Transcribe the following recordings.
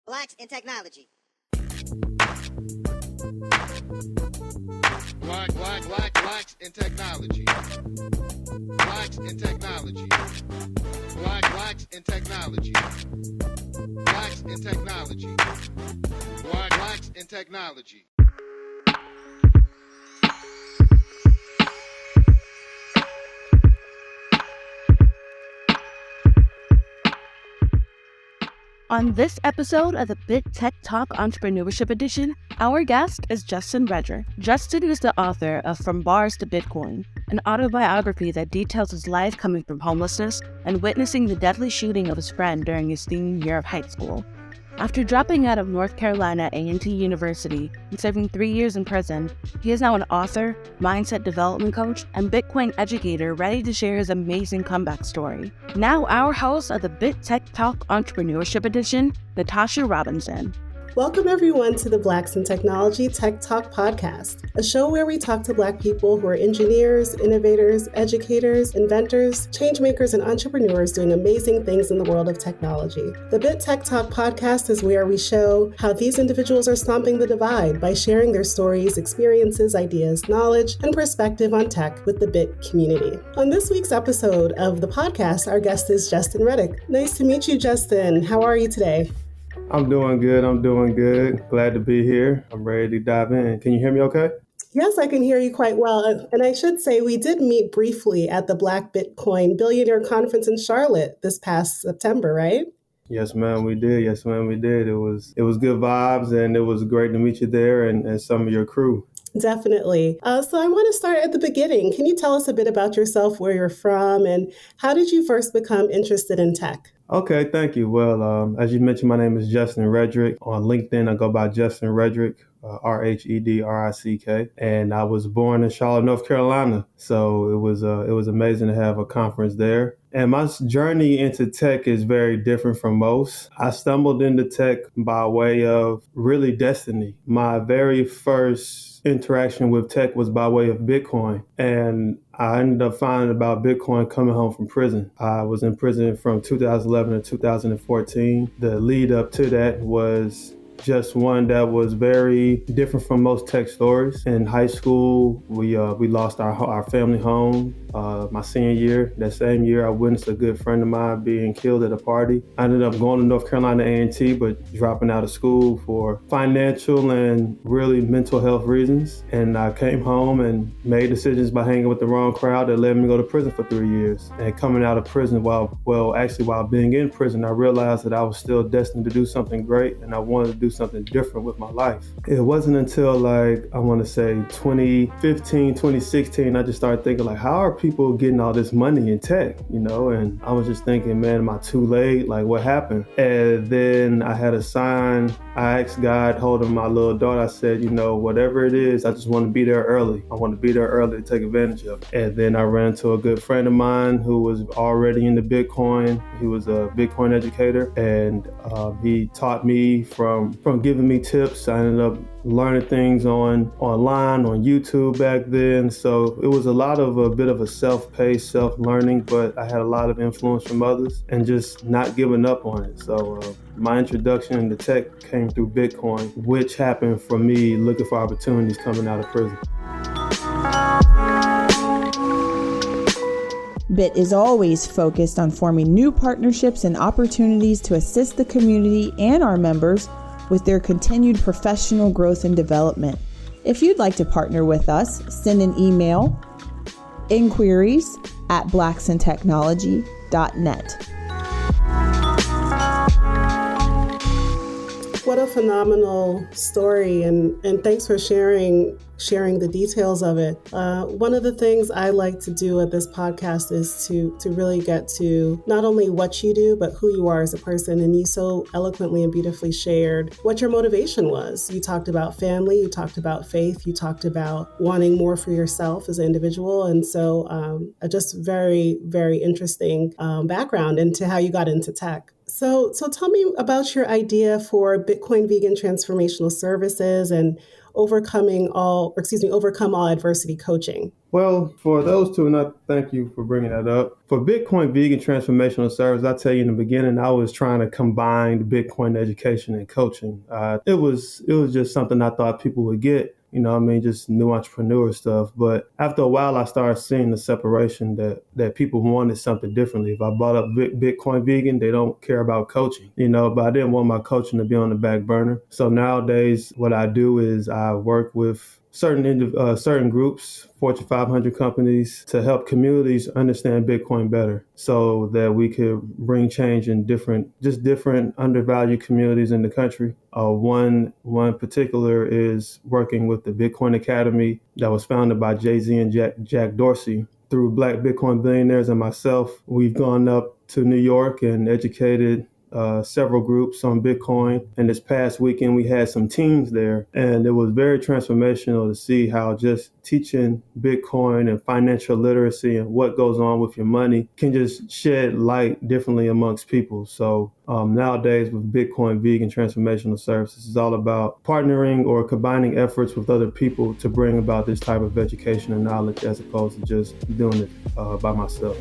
Blacks in Technology. Blacks in technology. Blacks in technology. Blacks in technology. Blacks in technology. Blacks in technology. On this episode of the Bit Tech Talk Entrepreneurship Edition, our guest is Justin Rhedrick. Justin is the author of From Bars to Bitcoin, an autobiography that details his life coming from homelessness and witnessing the deadly shooting of his friend during his senior year of high school. After dropping out of North Carolina A&T University and serving 3 years in prison, he is now an author, mindset development coach, and Bitcoin educator ready to share his amazing comeback story. Now our host of the Bit Tech Talk Entrepreneurship Edition, Natasha Robinson. Welcome everyone to the Blacks in Technology Tech Talk podcast, a show where we talk to Black people who are engineers, innovators, educators, inventors, changemakers, and entrepreneurs doing amazing things in the world of technology. The Bit Tech Talk podcast is where we show how these individuals are stomping the divide by sharing their stories, experiences, ideas, knowledge, and perspective on tech with the Bit community. On this week's episode of the podcast, our guest is Justin Rhedrick. Nice to meet you, Justin. How are you today? I'm doing good. Glad to be here. I'm ready to dive in. Can you hear me okay? Yes, I can hear you quite well. And I should say we did meet briefly at the Black Bitcoin Billionaire Conference in Charlotte this past September, right? Yes, ma'am, we did. It was good vibes, and it was great to meet you there and some of your crew. Definitely. So I want to start at the beginning. Can you tell us a bit about yourself, where you're from, and how did you first become interested in tech? Okay, thank you. Well, as you mentioned, my name is Justin Rhedrick. On LinkedIn, I go by Justin Rhedrick, Rhedrick, and I was born in Charlotte, North Carolina. So it was amazing to have a conference there. And my journey into tech is very different from most. I stumbled into tech by way of really destiny. My very first interaction with tech was by way of Bitcoin. And I ended up finding about Bitcoin coming home from prison. I was in prison from 2011 to 2014. The lead up to that was just one that was very different from most tech stories. In high school, we lost our family home. My senior year, that same year, I witnessed a good friend of mine being killed at a party. I ended up going to North Carolina A&T, but dropping out of school for financial and really mental health reasons. And I came home and made decisions by hanging with the wrong crowd that led me to go to prison for 3 years. And coming out of prison, while being in prison, I realized that I was still destined to do something great, and I wanted to do something different with my life. It wasn't until 2015, 2016, I just started thinking how are people getting all this money in tech, and I was just thinking, man, am I too late? What happened? And then I had a sign. I asked God, holding my little daughter, I said, whatever it is, I just want to be there early. I want to be there early to take advantage of it. And then I ran into a good friend of mine who was already into Bitcoin. He was a Bitcoin educator, and he taught me from giving me tips. I ended up learning things online on YouTube back then. So it was a bit of a self-paced, self-learning, but I had a lot of influence from others and just not giving up on it. So my introduction into tech came through Bitcoin, which happened from me looking for opportunities coming out of prison. BIT is always focused on forming new partnerships and opportunities to assist the community and our members with their continued professional growth and development. If you'd like to partner with us, send an email, inquiries@blacksintechnology.net. What a phenomenal story, and thanks for sharing the details of it. One of the things I like to do at this podcast is to really get to not only what you do, but who you are as a person. And you so eloquently and beautifully shared what your motivation was. You talked about family, you talked about faith, you talked about wanting more for yourself as an individual. And so just very, very interesting background into how you got into tech. So tell me about your idea for Bitcoin Vegan Transformational Services and overcome all adversity coaching? Well, for those two, and I thank you for bringing that up. For Bitcoin Vegan Transformational Service, I tell you in the beginning, I was trying to combine Bitcoin education and coaching. It was just something I thought people would get. Just new entrepreneur stuff. But after a while, I started seeing the separation that people wanted something differently. If I brought up Bitcoin Vegan, they don't care about coaching, but I didn't want my coaching to be on the back burner. So nowadays, what I do is I work with certain groups, Fortune 500 companies, to help communities understand Bitcoin better so that we could bring change in different undervalued communities in the country. One particular is working with the Bitcoin Academy that was founded by Jay-Z and Jack Dorsey. Through Black Bitcoin Billionaires and myself, we've gone up to New York and educated several groups on Bitcoin. And this past weekend, we had some teams there, and it was very transformational to see how just teaching Bitcoin and financial literacy and what goes on with your money can just shed light differently amongst people. So nowadays with Bitcoin Vegan Transformational Services, it's all about partnering or combining efforts with other people to bring about this type of education and knowledge as opposed to just doing it by myself.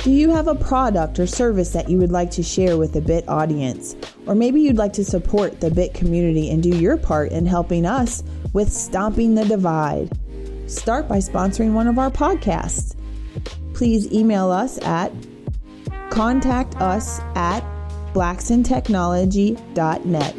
Do you have a product or service that you would like to share with the BIT audience? Or maybe you'd like to support the BIT community and do your part in helping us with stomping the divide? Start by sponsoring one of our podcasts. Please email us at contactus@blacksintechnology.net.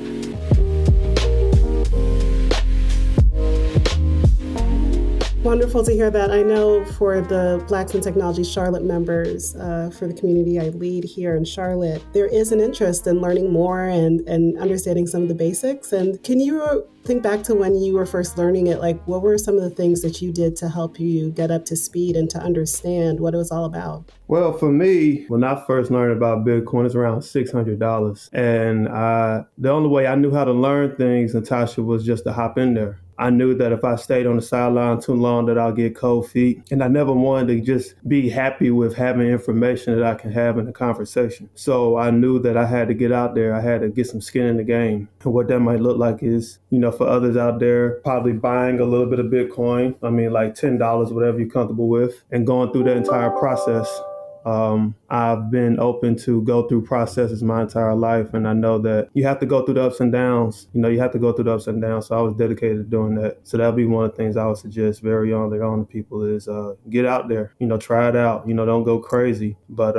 Wonderful to hear that. I know for the Blacks in Technology Charlotte members, for the community I lead here in Charlotte, there is an interest in learning more and understanding some of the basics. And can you think back to when you were first learning it? Like, what were some of the things that you did to help you get up to speed and to understand what it was all about? Well, for me, when I first learned about Bitcoin, it was around $600. And the only way I knew how to learn things, Natasha, was just to hop in there. I knew that if I stayed on the sideline too long that I'll get cold feet. And I never wanted to just be happy with having information that I can have in a conversation. So I knew that I had to get out there. I had to get some skin in the game. And what that might look like is, for others out there, probably buying a little bit of Bitcoin. Like $10, whatever you're comfortable with, and going through that entire process. I've been open to go through processes my entire life, and I know that you have to go through the ups and downs. You have to go through the ups and downs. So I was dedicated to doing that. So that'll be one of the things I would suggest very early on to people is get out there. Try it out. Don't go crazy, but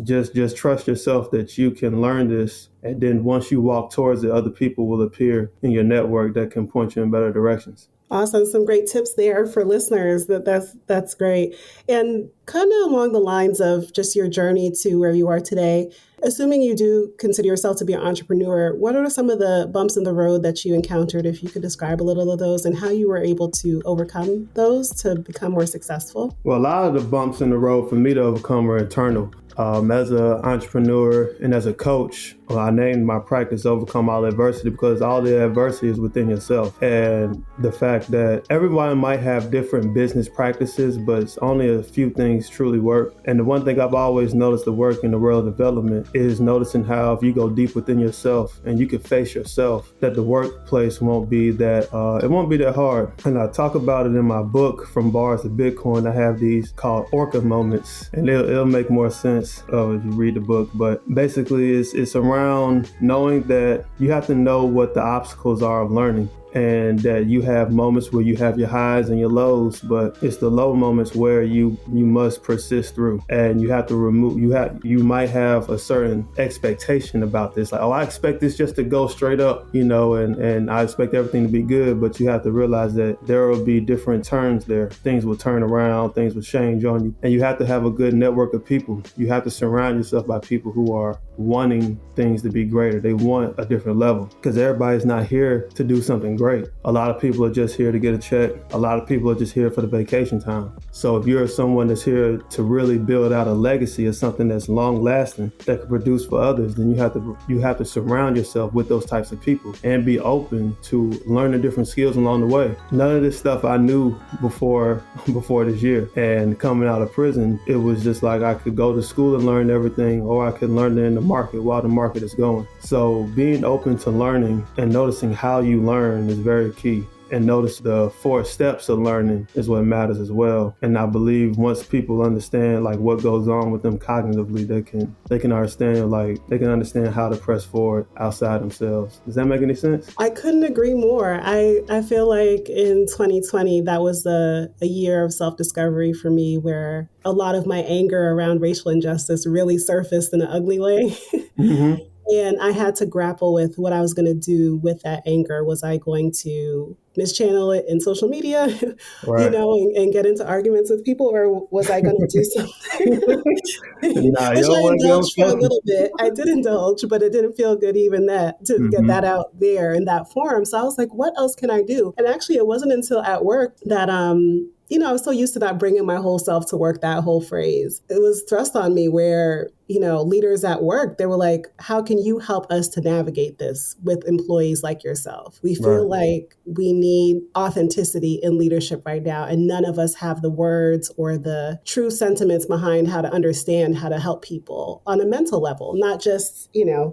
just trust yourself that you can learn this. And then once you walk towards it, other people will appear in your network that can point you in better directions. Awesome. Some great tips there for listeners. That's great. And kind of along the lines of just your journey to where you are today, assuming you do consider yourself to be an entrepreneur, what are some of the bumps in the road that you encountered, if you could describe a little of those and how you were able to overcome those to become more successful? Well, a lot of the bumps in the road for me to overcome are internal. As an entrepreneur and as a coach, I named my practice Overcome All Adversity because all the adversity is within yourself. And the fact that everyone might have different business practices, but it's only a few things truly work. And the one thing I've always noticed to work in the world of development is noticing how if you go deep within yourself and you can face yourself, that the workplace won't be that hard. And I talk about it in my book, From Bars to Bitcoin. I have these called Orca moments, and it'll make more sense if you read the book. But basically it's around knowing that you have to know what the obstacles are of learning, and that you have moments where you have your highs and your lows, but it's the low moments where you must persist through, and you have to you might have a certain expectation about this, like, I expect this just to go straight up, and I expect everything to be good, but you have to realize that there will be different turns there. Things will turn around, things will change on you, and you have to have a good network of people. You have to surround yourself by people who are wanting things to be greater. They want a different level, because everybody's not here to do something great. A lot of people are just here to get a check. A lot of people are just here for the vacation time. So if you're someone that's here to really build out a legacy of something that's long lasting, that can produce for others, then you have to surround yourself with those types of people and be open to learning different skills along the way. None of this stuff I knew before this year. And coming out of prison, it was just like I could go to school and learn everything, or I could learn it in the market while the market is going. So being open to learning and noticing how you learn is very key. And notice the 4 steps of learning is what matters as well. And I believe once people understand like what goes on with them cognitively, they can understand how to press forward outside themselves. Does that make any sense? I couldn't agree more. I feel like in 2020, that was a year of self-discovery for me, where a lot of my anger around racial injustice really surfaced in an ugly way. Mm-hmm. And I had to grapple with what I was going to do with that anger. Was I going to mischannel it in social media, right, and get into arguments with people, or was I going to do something? Which I indulged for a little bit. I did indulge, but it didn't feel good even to get that out there in that forum. So I was like, what else can I do? And actually, it wasn't until at work that I was so used to not bringing my whole self to work, that whole phrase. It was thrust on me where, leaders at work, they were like, how can you help us to navigate this with employees like yourself? We feel like we need authenticity in leadership right now, and none of us have the words or the true sentiments behind how to understand how to help people on a mental level, not just,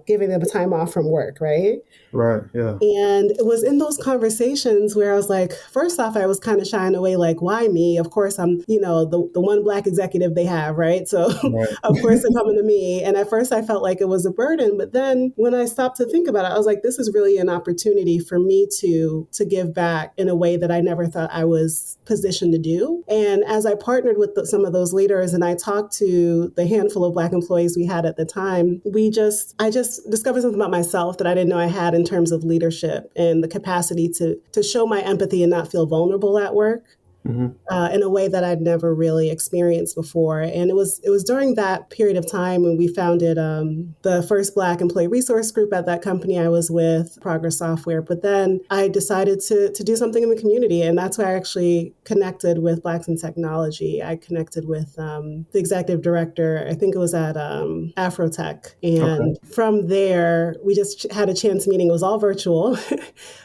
giving them a time off from work, right? Right, yeah. And it was in those conversations where I was like, first off, I was kind of shying away, like, why me? Of course, I'm, the one Black executive they have, right? So of course they're coming to me. And at first I felt like it was a burden. But then when I stopped to think about it, I was like, this is really an opportunity for me to give back in a way that I never thought I was positioned to do. And as I partnered with some of those leaders and I talked to the handful of Black employees we had at the time, I just discovered something about myself that I didn't know I had in terms of leadership and the capacity to show my empathy and not feel vulnerable at work. Mm-hmm. In a way that I'd never really experienced before. And it was during that period of time when we founded the first Black employee resource group at that company I was with, Progress Software. But then I decided to do something in the community. And that's where I actually connected with Blacks in Technology. I connected with the executive director, I think it was at Afrotech. And from there, we just had a chance meeting. It was all virtual,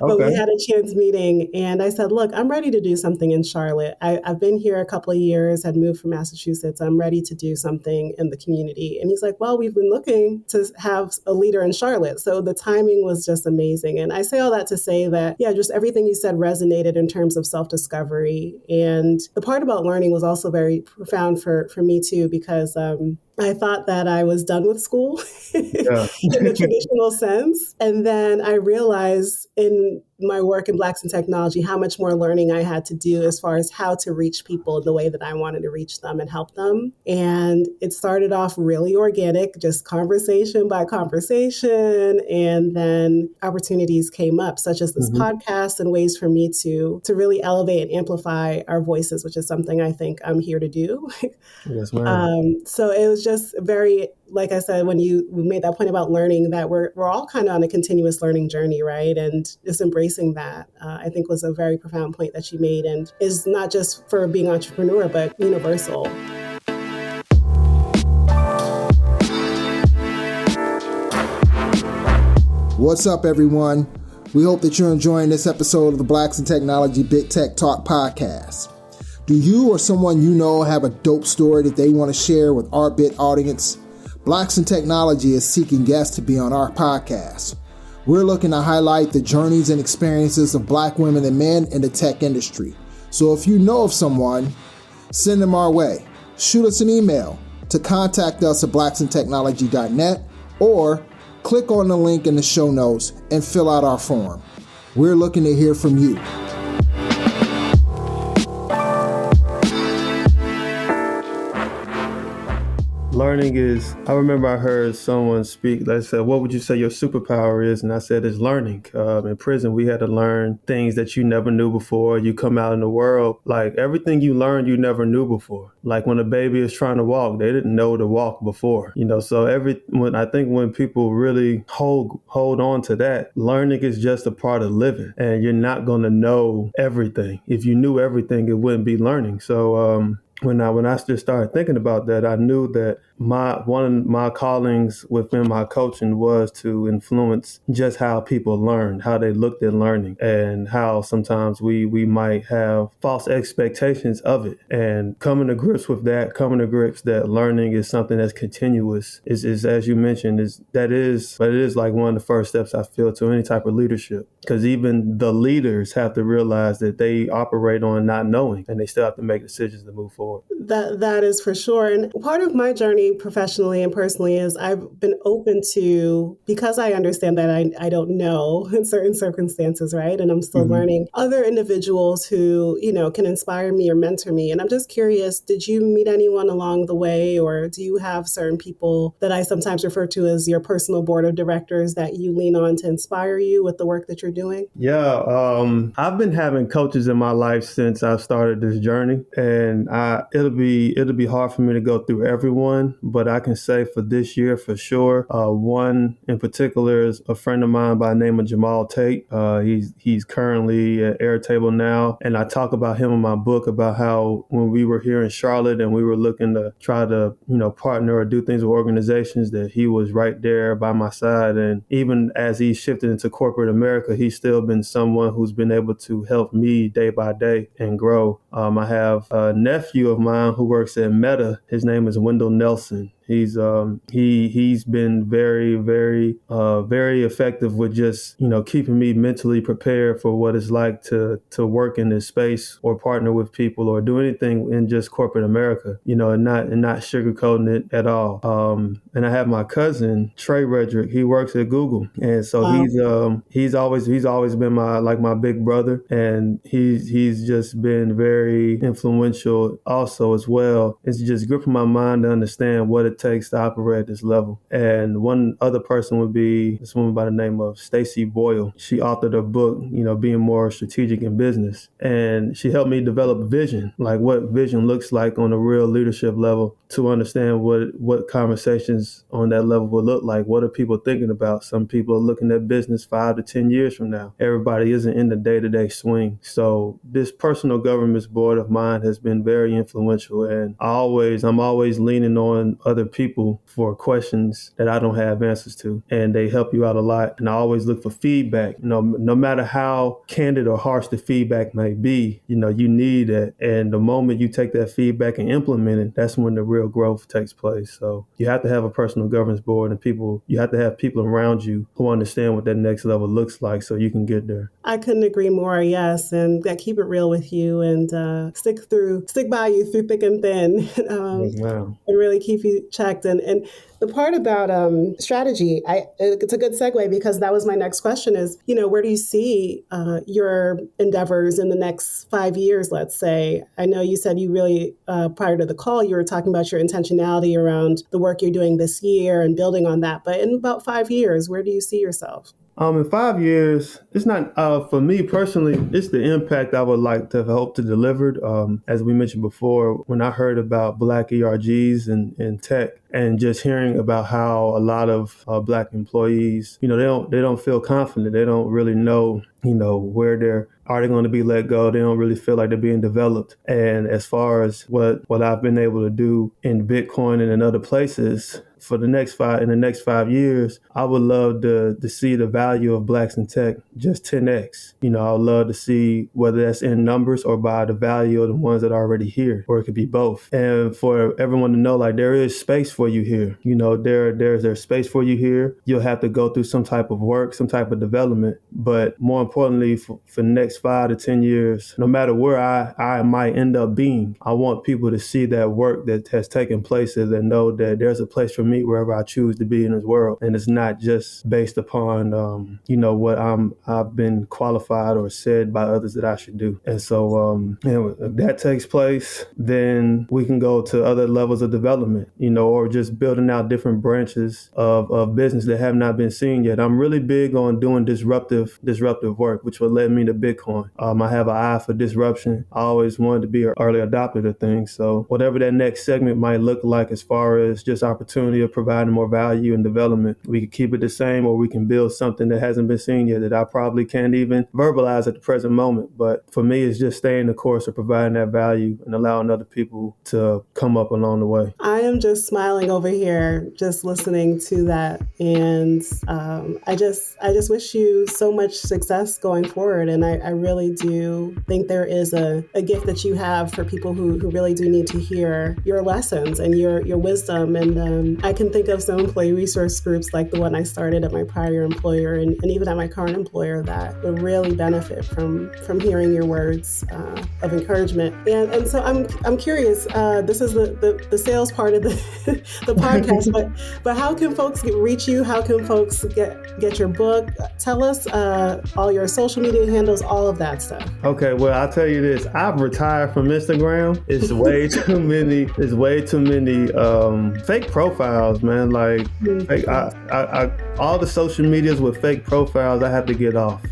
but we had a chance meeting. And I said, look, I'm ready to do something in Charlotte. I've been here a couple of years, had moved from Massachusetts. I'm ready to do something in the community. And he's like, well, we've been looking to have a leader in Charlotte. So the timing was just amazing. And I say all that to say that, just everything you said resonated in terms of self-discovery. And the part about learning was also very profound for me too, because I thought that I was done with school in the traditional sense. And then I realized in my work in Blacks in Technology how much more learning I had to do as far as how to reach people in the way that I wanted to reach them and help them. And it started off really organic, just conversation by conversation. And then opportunities came up, such as this podcast, and ways for me to really elevate and amplify our voices, which is something I think I'm here to do. Yes, ma'am. So it was just very, like I said, when we made that point about learning, that we're all kind of on a continuous learning journey, right? And just embracing that, I think was a very profound point that she made, and is not just for being an entrepreneur, but universal. What's up, everyone? We hope that you're enjoying this episode of the Blacks in Technology Big Tech Talk podcast. Do you or someone you know have a dope story that they want to share with our BIT audience? Blacks in Technology is seeking guests to be on our podcast. We're looking to highlight the journeys and experiences of Black women and men in the tech industry. So if you know of someone, send them our way. Shoot us an email to contact us at blacksintechnology.net, or click on the link in the show notes and fill out our form. We're looking to hear from you. learning is, I remember I heard someone speak, they said, what would you say your superpower is? And I said, it's learning. In prison, we had to learn things that you never knew before. You come out in the world, like everything you learned, you never knew before. Like when a baby is trying to walk, they didn't know to walk before, so I think when people really hold on to that, learning is just a part of living, and you're not going to know everything. If you knew everything, it wouldn't be learning. So, when I just started thinking about that, I knew that one of my callings within my coaching was to influence just how people learn, how they looked at learning, and how sometimes we might have false expectations of it. And coming to grips that learning is something that's continuous is as you mentioned, but it is like one of the first steps I feel to any type of leadership. Because even the leaders have to realize that they operate on not knowing, and they still have to make decisions to move forward. That is for sure. And part of my journey professionally and personally is I've been open to, because I understand that I don't know in certain circumstances, right? And I'm still learning, other individuals who, can inspire me or mentor me. And I'm just curious, did you meet anyone along the way, or do you have certain people that I sometimes refer to as your personal board of directors that you lean on to inspire you with the work that you're doing? Yeah, I've been having coaches in my life since I started this journey, and it'll be hard for me to go through everyone, but I can say for this year for sure, one in particular is a friend of mine by the name of Jamal Tate. He's currently at Airtable now, and I talk about him in my book about how when we were here in Charlotte and we were looking to try to partner or do things with organizations, that he was right there by my side. And even as he shifted into corporate America, he's still been someone who's been able to help me day by day and grow. I have a nephew of mine who works at Meta. His name is Wendell Nelson. He's been very, very, very effective with just, keeping me mentally prepared for what it's like to work in this space or partner with people or do anything in just corporate America, and not sugarcoating it at all. And I have my cousin, Rhedrick. He works at Google. And so he's always been my big brother. And he's just been very influential also as well. It's just gripping my mind to understand what it takes to operate at this level. And one other person would be this woman by the name of Stacey Boyle. She authored a book, being more strategic in business. And she helped me develop vision, like what vision looks like on a real leadership level, to understand what conversations on that level will look like. What are people thinking about? Some people are looking at business 5 to 10 years from now. Everybody isn't in the day-to-day swing. So this personal governance board of mine has been very influential. And I'm always leaning on other people for questions that I don't have answers to, and they help you out a lot. And I always look for feedback. No matter how candid or harsh the feedback may be, you need it. And the moment you take that feedback and implement it, that's when the real growth takes place. So you have to have a personal governance board, and you have to have people around you who understand what that next level looks like so you can get there. I couldn't agree more. Yes. And keep it real with you and stick by you through thick and thin. Wow. And really keep you checked. And the part about strategy, it's a good segue, because that was my next question is, where do you see your endeavors in the next 5 years, let's say? I know you said you really, prior to the call, you were talking about your intentionality around the work you're doing this year and building on that. But in about 5 years, where do you see yourself? In 5 years, it's not, for me personally, it's the impact I would like to hope to deliver. As we mentioned before, when I heard about Black ERGs in tech, and just hearing about how a lot of Black employees, they don't feel confident. They don't really know, where are they going to be let go? They don't really feel like they're being developed. And as far as what I've been able to do in Bitcoin and in other places, in the next 5 years, I would love to see the value of Blacks in tech just 10x. I would love to see whether that's in numbers or by the value of the ones that are already here, or it could be both. And for everyone to know, like, there is space for you here. There's space for you here. You'll have to go through some type of work, some type of development. But more importantly, for the next 5 to 10 years, no matter where I might end up being, I want people to see that work that has taken place and know that there's a place for me meet, wherever I choose to be in this world. And it's not just based upon, what I've been qualified or said by others that I should do. And so if that takes place, then we can go to other levels of development, or just building out different branches of business that have not been seen yet. I'm really big on doing disruptive work, which will lead me to Bitcoin. I have an eye for disruption. I always wanted to be an early adopter to things. So whatever that next segment might look like as far as just opportunity of providing more value and development, we can keep it the same, or we can build something that hasn't been seen yet that I probably can't even verbalize at the present moment. But for me, it's just staying the course of providing that value and allowing other people to come up along the way. I am just smiling over here, just listening to that. And I just wish you so much success going forward. And I really do think there is a gift that you have for people who really do need to hear your lessons and your wisdom. And I can think of some employee resource groups like the one I started at my prior employer and even at my current employer that would really benefit from hearing your words of encouragement. And so I'm curious, this is the sales part of the podcast, but how can folks reach you? How can folks get your book? Tell us all your social media handles, all of that stuff. Okay, well, I'll tell you this. I've retired from Instagram. It's way too many. It's way too many fake profiles, man. Like, all the social medias with fake profiles, I have to get off.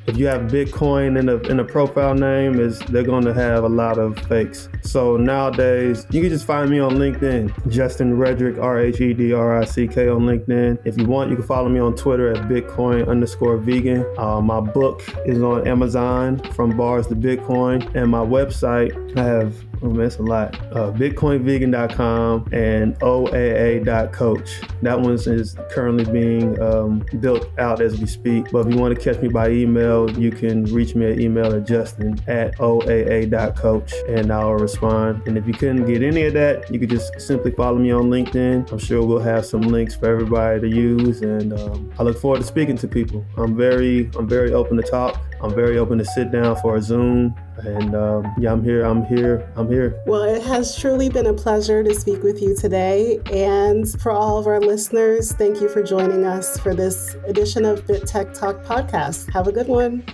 If you have Bitcoin in a profile name, they're going to have a lot of fakes. So nowadays, you can just find me on LinkedIn, Justin Rhedrick, Rhedrick on LinkedIn. If you want, you can follow me on Twitter at Bitcoin_vegan. My book is on Amazon, From Bars to Bitcoin, and my website, I have, it's a lot, bitcoinvegan.com and oaa.coach. That one is currently being built out as we speak. But if you want to catch me by email, you can reach me at email at justin@oaa.coach, and I'll respond. And if you couldn't get any of that, you could just simply follow me on LinkedIn. I'm sure we'll have some links for everybody to use, and I look forward to speaking to people. I'm very open to talk. I'm very open to sit down for a Zoom. And I'm here. Well, it has truly been a pleasure to speak with you today. And for all of our listeners, thank you for joining us for this edition of Bit Tech Talk podcast. Have a good one.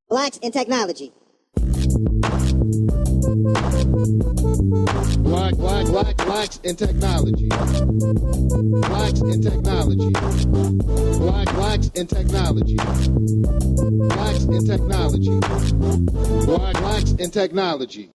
Blacks in Technology. Blacks in technology. Blacks in technology. Blacks in technology. Blacks in technology. Blacks in technology.